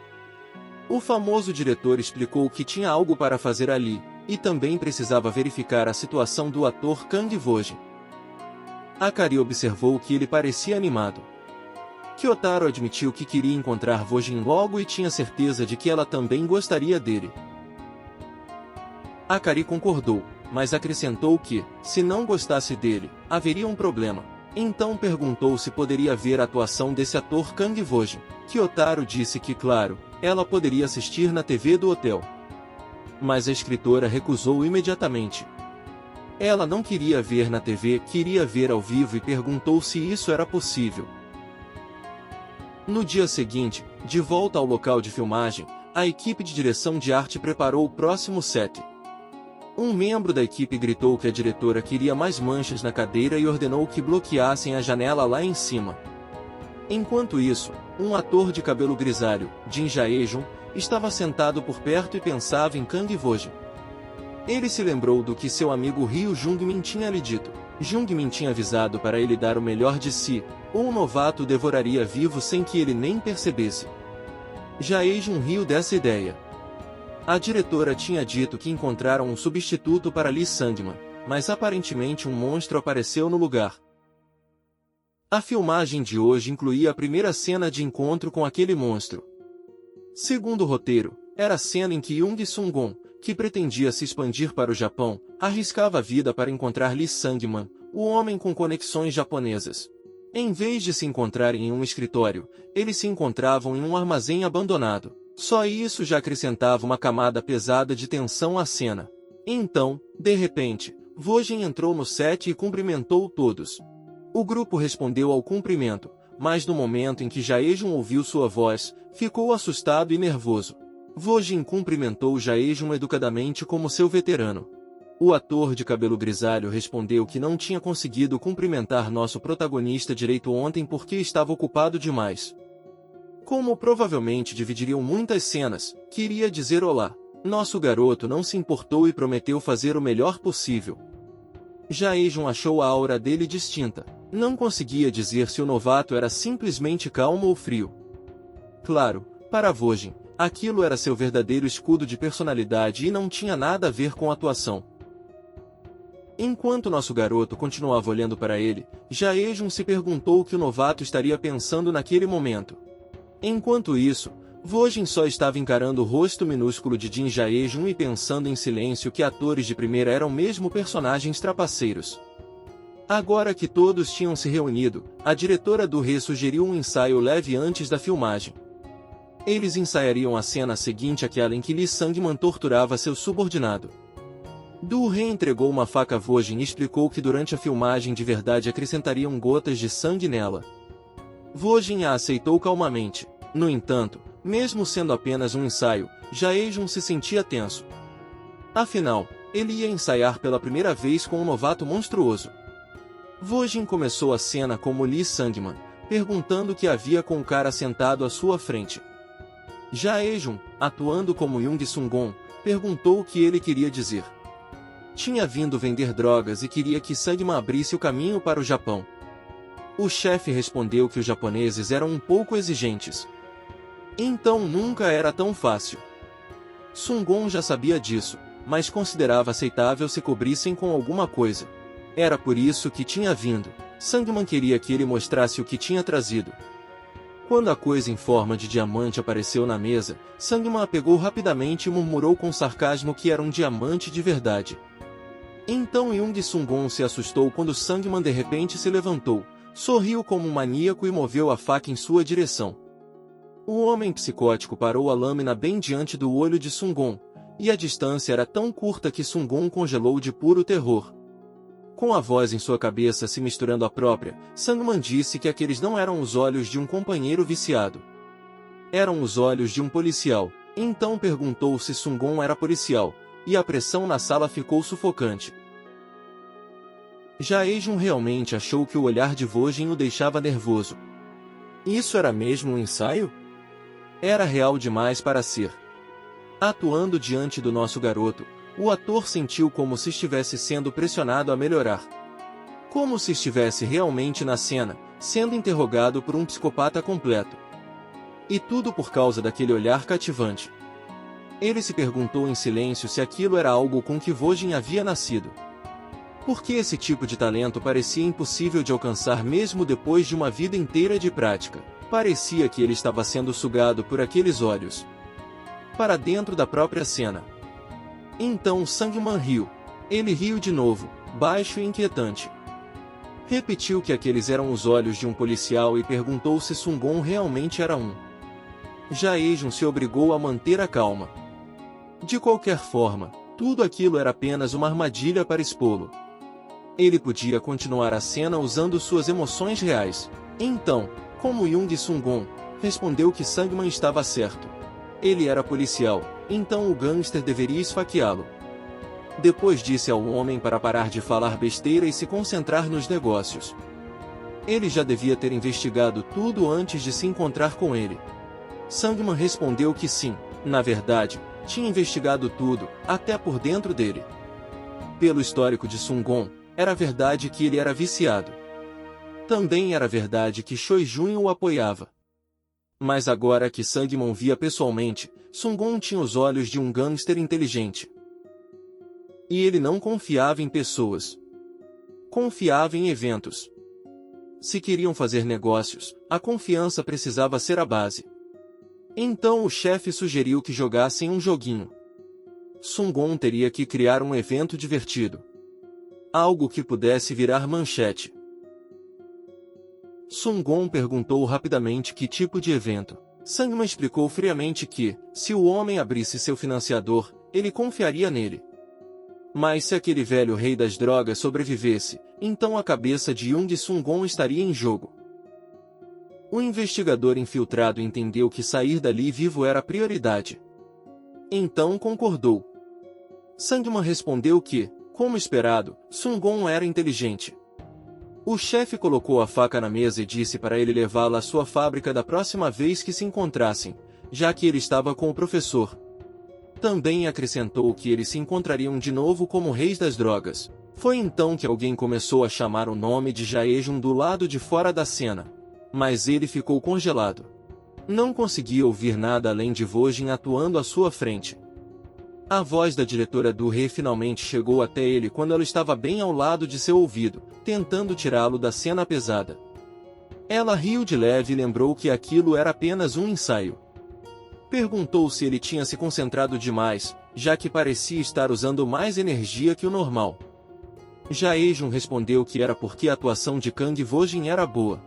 [SPEAKER 1] O famoso diretor explicou que tinha algo para fazer ali, e também precisava verificar a situação do ator Kang Vogin. Akari observou que ele parecia animado. Kyotaro admitiu que queria encontrar Vogin logo e tinha certeza de que ela também gostaria dele. Akari concordou, mas acrescentou que, se não gostasse dele, haveria um problema. Então perguntou se poderia ver a atuação desse ator Kang Vogin. Kyotaro disse que, claro, ela poderia assistir na TV do hotel. Mas a escritora recusou imediatamente. Ela não queria ver na TV, queria ver ao vivo e perguntou se isso era possível. No dia seguinte, de volta ao local de filmagem, a equipe de direção de arte preparou o próximo set. Um membro da equipe gritou que a diretora queria mais manchas na cadeira e ordenou que bloqueassem a janela lá em cima. Enquanto isso, um ator de cabelo grisalho, Jin Jae-jun, estava sentado por perto e pensava em Kang Vogin. Ele se lembrou do que seu amigo Ryo Jung-min tinha lhe dito. Jung-min tinha avisado para ele dar o melhor de si, ou o novato o devoraria vivo sem que ele nem percebesse. Jae-jun riu dessa ideia. A diretora tinha dito que encontraram um substituto para Lee Sandman, mas aparentemente um monstro apareceu no lugar. A filmagem de hoje incluía a primeira cena de encontro com aquele monstro. Segundo o roteiro, era a cena em que Jung Sung-gon, que pretendia se expandir para o Japão, arriscava a vida para encontrar Lee Sangman, o homem com conexões japonesas. Em vez de se encontrarem em um escritório, eles se encontravam em um armazém abandonado. Só isso já acrescentava uma camada pesada de tensão à cena. Então, de repente, Vogin entrou no set e cumprimentou todos. O grupo respondeu ao cumprimento, mas no momento em que Jae-jun ouviu sua voz, ficou assustado e nervoso. Vogin cumprimentou Jae-jun educadamente como seu veterano. O ator de cabelo grisalho respondeu que não tinha conseguido cumprimentar nosso protagonista direito ontem porque estava ocupado demais. Como provavelmente dividiriam muitas cenas, queria dizer olá. Nosso garoto não se importou e prometeu fazer o melhor possível. Jae-jun achou a aura dele distinta. Não conseguia dizer se o novato era simplesmente calmo ou frio. Claro, para Vogin, aquilo era seu verdadeiro escudo de personalidade e não tinha nada a ver com atuação. Enquanto nosso garoto continuava olhando para ele, Jae-jun se perguntou o que o novato estaria pensando naquele momento. Enquanto isso, Vogin só estava encarando o rosto minúsculo de Jin Jae-jun e pensando em silêncio que atores de primeira eram mesmo personagens trapaceiros. Agora que todos tinham se reunido, a diretora do Rei sugeriu um ensaio leve antes da filmagem. Eles ensaiariam a cena seguinte àquela em que Lee Sangman torturava seu subordinado. Du Rei entregou uma faca a Vojin e explicou que durante a filmagem de verdade acrescentariam gotas de sangue nela. Vojin a aceitou calmamente. No entanto, mesmo sendo apenas um ensaio, Jae-jun se sentia tenso. Afinal, ele ia ensaiar pela primeira vez com um novato monstruoso. Vojin começou a cena como Lee Sangman, perguntando o que havia com o cara sentado à sua frente. Jae-jun, atuando como Young Sung-gon, perguntou o que ele queria dizer. Tinha vindo vender drogas e queria que Sangman abrisse o caminho para o Japão. O chefe respondeu que os japoneses eram um pouco exigentes. Então nunca era tão fácil. Sung-gon já sabia disso, mas considerava aceitável se cobrissem com alguma coisa. Era por isso que tinha vindo. Sangman queria que ele mostrasse o que tinha trazido. Quando a coisa em forma de diamante apareceu na mesa, Sangman a pegou rapidamente e murmurou com sarcasmo que era um diamante de verdade. Então Young Sung-gon se assustou quando Sangman de repente se levantou, sorriu como um maníaco e moveu a faca em sua direção. O homem psicótico parou a lâmina bem diante do olho de Sung-gon, e a distância era tão curta que Sung-gon congelou de puro terror. Com a voz em sua cabeça se misturando à própria, Sangman disse que aqueles não eram os olhos de um companheiro viciado. Eram os olhos de um policial. Então perguntou se Sung-gon era policial, e a pressão na sala ficou sufocante. Jae-jun realmente achou que o olhar de Vojin o deixava nervoso. Isso era mesmo um ensaio? Era real demais para ser. Atuando diante do nosso garoto, o ator sentiu como se estivesse sendo pressionado a melhorar. Como se estivesse realmente na cena, sendo interrogado por um psicopata completo. E tudo por causa daquele olhar cativante. Ele se perguntou em silêncio se aquilo era algo com que Vojin havia nascido. Porque esse tipo de talento parecia impossível de alcançar mesmo depois de uma vida inteira de prática. Parecia que ele estava sendo sugado por aqueles olhos. Para dentro da própria cena. Então Sangman riu. Ele riu de novo, baixo e inquietante. Repetiu que aqueles eram os olhos de um policial e perguntou se Sung-gon realmente era um. Jae-jun se obrigou a manter a calma. De qualquer forma, tudo aquilo era apenas uma armadilha para expô-lo. Ele podia continuar a cena usando suas emoções reais. Então, como Young Sung-gon, respondeu que Sangman estava certo. Ele era policial, então o gangster deveria esfaqueá-lo. Depois disse ao homem para parar de falar besteira e se concentrar nos negócios. Ele já devia ter investigado tudo antes de se encontrar com ele. Sangman respondeu que sim, na verdade, tinha investigado tudo, até por dentro dele. Pelo histórico de Sung-gon, era verdade que ele era viciado. Também era verdade que Choi-jun o apoiava. Mas agora que Sangman via pessoalmente, Sung-gon tinha os olhos de um gangster inteligente. E ele não confiava em pessoas. Confiava em eventos. Se queriam fazer negócios, a confiança precisava ser a base. Então o chefe sugeriu que jogassem um joguinho. Sung-gon teria que criar um evento divertido. Algo que pudesse virar manchete. Sung-gon perguntou rapidamente que tipo de evento. Sangman explicou friamente que, se o homem abrisse seu financiador, ele confiaria nele. Mas se aquele velho rei das drogas sobrevivesse, então a cabeça de Young Sung-gon estaria em jogo. O investigador infiltrado entendeu que sair dali vivo era a prioridade. Então concordou. Sangman respondeu que, como esperado, Sung-gon era inteligente. O chefe colocou a faca na mesa e disse para ele levá-la à sua fábrica da próxima vez que se encontrassem, já que ele estava com o professor. Também acrescentou que eles se encontrariam de novo como reis das drogas. Foi então que alguém começou a chamar o nome de Jae-jun do lado de fora da cena. Mas ele ficou congelado. Não conseguia ouvir nada além de Vojin atuando à sua frente. A voz da diretora do Rei finalmente chegou até ele quando ela estava bem ao lado de seu ouvido, tentando tirá-lo da cena pesada. Ela riu de leve e lembrou que aquilo era apenas um ensaio. Perguntou se ele tinha se concentrado demais, já que parecia estar usando mais energia que o normal. Jae-jun respondeu que era porque a atuação de Kang Woo-jin era boa.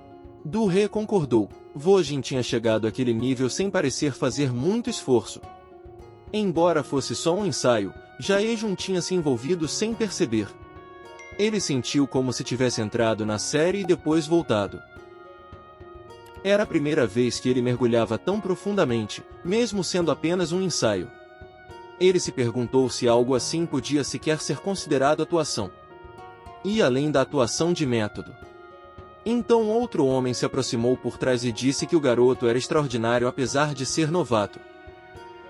[SPEAKER 1] Do-hee concordou. Woo-jin tinha chegado àquele nível sem parecer fazer muito esforço. Embora fosse só um ensaio, Jae-jun tinha se envolvido sem perceber. Ele sentiu como se tivesse entrado na série e depois voltado. Era a primeira vez que ele mergulhava tão profundamente, mesmo sendo apenas um ensaio. Ele se perguntou se algo assim podia sequer ser considerado atuação. E além da atuação de método. Então outro homem se aproximou por trás e disse que o garoto era extraordinário apesar de ser novato.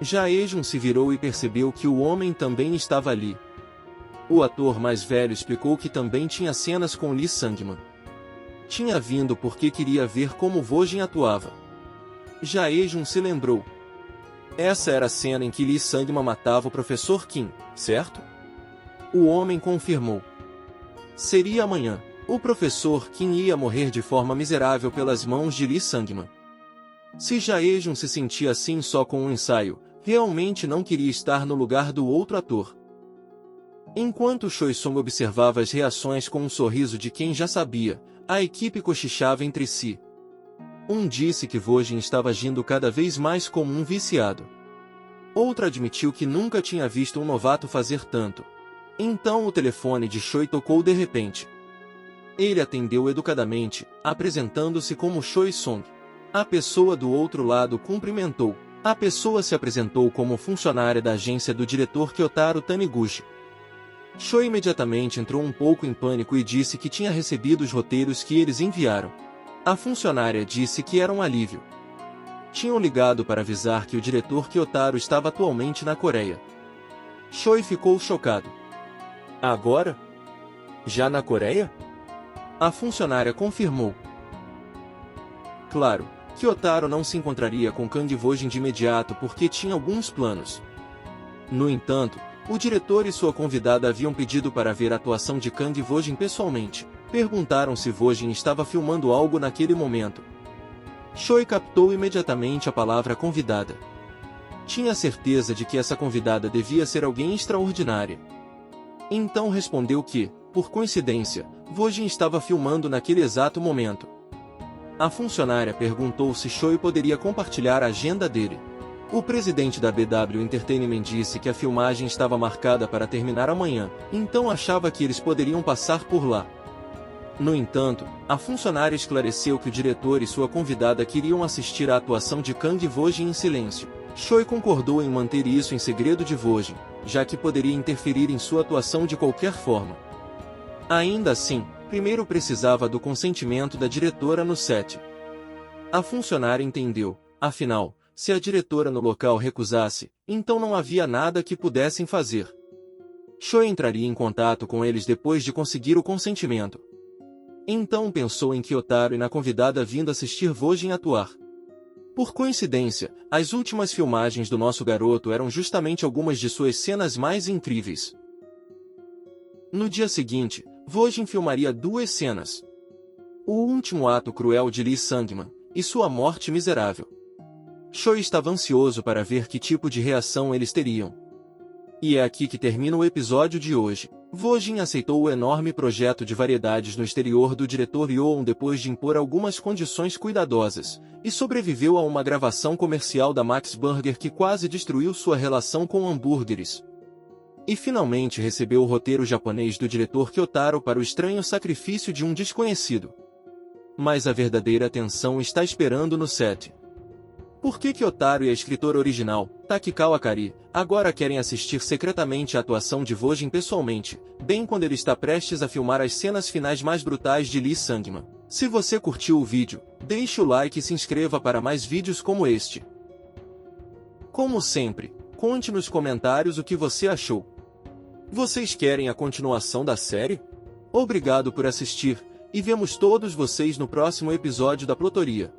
[SPEAKER 1] Jae-jun se virou e percebeu que o homem também estava ali. O ator mais velho explicou que também tinha cenas com Lee Sangman. Tinha vindo porque queria ver como Woo-jin atuava. Jae-jun se lembrou. Essa era a cena em que Lee Sangman matava o professor Kim, certo? O homem confirmou. Seria amanhã. O professor Kim ia morrer de forma miserável pelas mãos de Lee Sangman. Se Jae-jun se sentia assim só com um ensaio, realmente não queria estar no lugar do outro ator. Enquanto Choi-sung observava as reações com um sorriso de quem já sabia, a equipe cochichava entre si. Um disse que Woo-jin estava agindo cada vez mais como um viciado. Outro admitiu que nunca tinha visto um novato fazer tanto. Então o telefone de Choi tocou de repente. Ele atendeu educadamente, apresentando-se como Choi-sung. A pessoa do outro lado cumprimentou. A pessoa se apresentou como funcionária da agência do diretor Kyotaro Taniguchi. Choi imediatamente entrou um pouco em pânico e disse que tinha recebido os roteiros que eles enviaram. A funcionária disse que era um alívio. Tinham ligado para avisar que o diretor Kyotaro estava atualmente na Coreia. Choi ficou chocado. Agora? Já na Coreia? A funcionária confirmou. Claro, Kyotaro não se encontraria com Kang Woo-jin de imediato porque tinha alguns planos. No entanto, o diretor e sua convidada haviam pedido para ver a atuação de Kang Woo-jin pessoalmente. Perguntaram se Woo-jin estava filmando algo naquele momento. Choi captou imediatamente a palavra convidada. Tinha certeza de que essa convidada devia ser alguém extraordinária. Então respondeu que, por coincidência, Woo-jin estava filmando naquele exato momento. A funcionária perguntou se Choi poderia compartilhar a agenda dele. O presidente da BW Entertainment disse que a filmagem estava marcada para terminar amanhã, então achava que eles poderiam passar por lá. No entanto, a funcionária esclareceu que o diretor e sua convidada queriam assistir à atuação de Kang Woo-jin em silêncio. Choi concordou em manter isso em segredo de Woo-jin, já que poderia interferir em sua atuação de qualquer forma. Ainda assim, primeiro precisava do consentimento da diretora no set. A funcionária entendeu, afinal, se a diretora no local recusasse, então não havia nada que pudessem fazer. Choi entraria em contato com eles depois de conseguir o consentimento. Então pensou em Kyotaro e na convidada vindo assistir Woo-jin atuar. Por coincidência, as últimas filmagens do nosso garoto eram justamente algumas de suas cenas mais incríveis. No dia seguinte, Woo-jin filmaria 2 cenas. O último ato cruel de Lee Sangman, e sua morte miserável. Choi estava ansioso para ver que tipo de reação eles teriam. E é aqui que termina o episódio de hoje. Woo-jin aceitou o enorme projeto de variedades no exterior do diretor Yoon depois de impor algumas condições cuidadosas, e sobreviveu a uma gravação comercial da Max Burger que quase destruiu sua relação com hambúrgueres. E finalmente recebeu o roteiro japonês do diretor Kyotaro para o estranho sacrifício de um desconhecido. Mas a verdadeira tensão está esperando no set. Por que Kyotaro e a escritora original, Taki Kawakari, agora querem assistir secretamente a atuação de Woo-jin pessoalmente, bem quando ele está prestes a filmar as cenas finais mais brutais de Lee Sangman? Se você curtiu o vídeo, deixe o like e se inscreva para mais vídeos como este. Como sempre, conte nos comentários o que você achou. Vocês querem a continuação da série? Obrigado por assistir, e vemos todos vocês no próximo episódio da Plotoria.